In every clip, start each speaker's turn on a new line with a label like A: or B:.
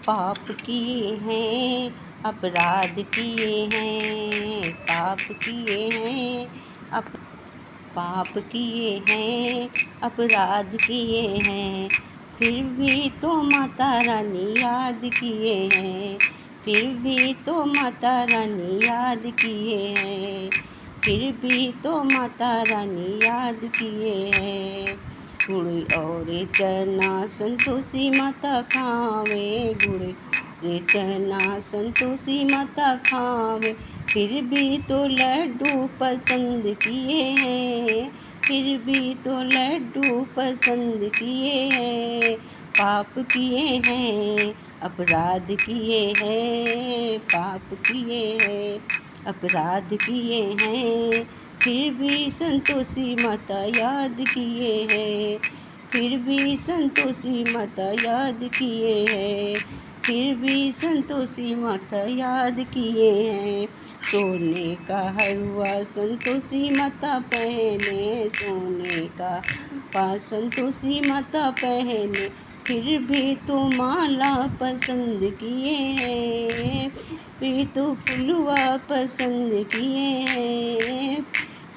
A: पाप किए हैं, अपराध किए हैं, पाप किए हैं, पाप किए हैं, अपराध किए हैं, फिर भी तो माता रानी याद किए हैं, फिर भी तो माता रानी याद किए हैं, फिर भी तो माता रानी याद किए हैं। गुड़ और चना संतोषी माता खावे, गुड़ और चना संतोषी माता खावे, फिर भी तो लड्डू पसंद किए हैं, फिर भी तो लड्डू पसंद किए हैं। पाप किए हैं, अपराध किए हैं, पाप किए हैं, अपराध किए हैं, फिर भी संतोषी माता याद किए हैं, फिर भी संतोषी माता याद किए हैं, फिर भी संतोषी माता याद किए हैं। सोने का हलवा संतोषी माता पहने, सोने का संतोषी माता पहने, फिर भी तो माला पसंद किए हैं, भी तो फुलवा पसंद किए हैं,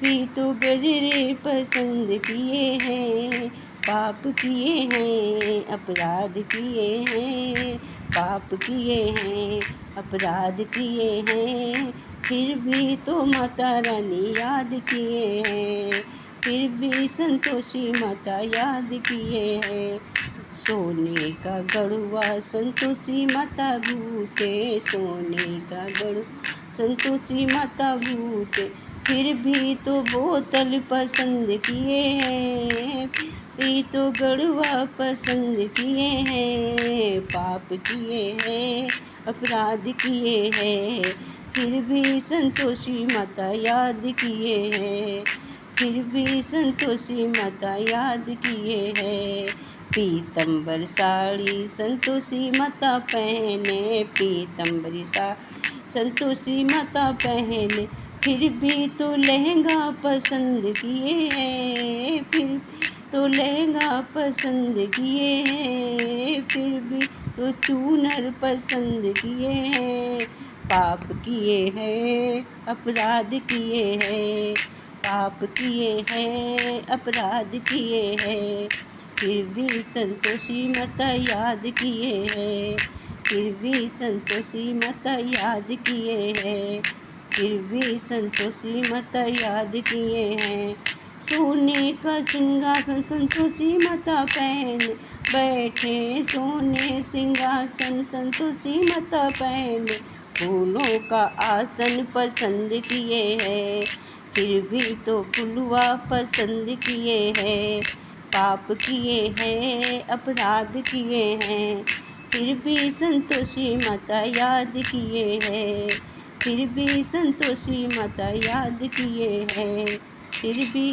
A: भी तो गजरे पसंद किए हैं। पाप किए हैं, अपराध किए हैं, पाप किए हैं, अपराध किए हैं, फिर भी तो माता रानी याद किए हैं, फिर भी संतोषी माता याद किए हैं। सोने का गड़ुआ संतोषी माता भूते, सोने का गड़ुआ संतोषी माता भूते, फिर भी तो बोतल पसंद किए हैं, भी तो गड़ुआ पसंद किए हैं। पाप किए हैं, अपराध किए हैं, फिर भी संतोषी माता याद किए हैं, फिर भी संतोषी माता याद किए हैं। पीतम्बर साड़ी संतोषी माता पहने, पीतम्बरी साड़ी संतोषी माता पहने, फिर भी तो लहंगा पसंद किए हैं, फिर तो लहंगा पसंद किए हैं, फिर भी तो चूनर पसंद किए हैं। पाप किए हैं, अपराध किए हैं, पाप किए हैं, अपराध किए हैं, फिर भी संतोषी माता याद किए हैं, फिर भी संतोषी माता याद किए हैं, फिर भी संतोषी माता याद किए हैं। सोने का सिंहासन संतोषी माता पहन बैठे, सोने सिंहासन संतोषी माता पहन, फूलों का आसन पसंद किए हैं, फिर भी तो फुलवा पसंद किए हैं। पाप किए हैं, अपराध किए हैं, फिर भी संतोषी माता याद किए हैं, फिर भी संतोषी माता याद किए हैं, फिर भी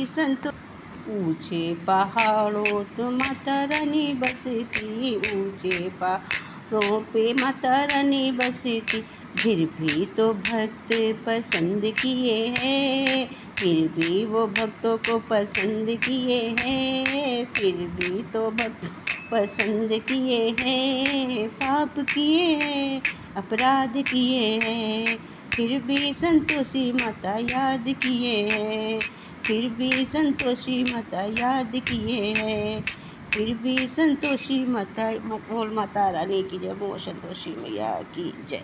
A: ऊंचे पहाड़ों तो माता रानी बसती, ऊंचे पहाड़ों पे माता रानी बसती, फिर भी तो भक्त पसंद किए हैं, फिर भी वो भक्तों को पसंद किए हैं, फिर भी तो भक्त पसंद किए हैं। पाप किए हैं, अपराध किए हैं, फिर भी संतोषी माता याद किए हैं, फिर भी संतोषी माता याद किए हैं, फिर भी संतोषी माता, माता रानी की जय, वो संतोषी मैया की जय।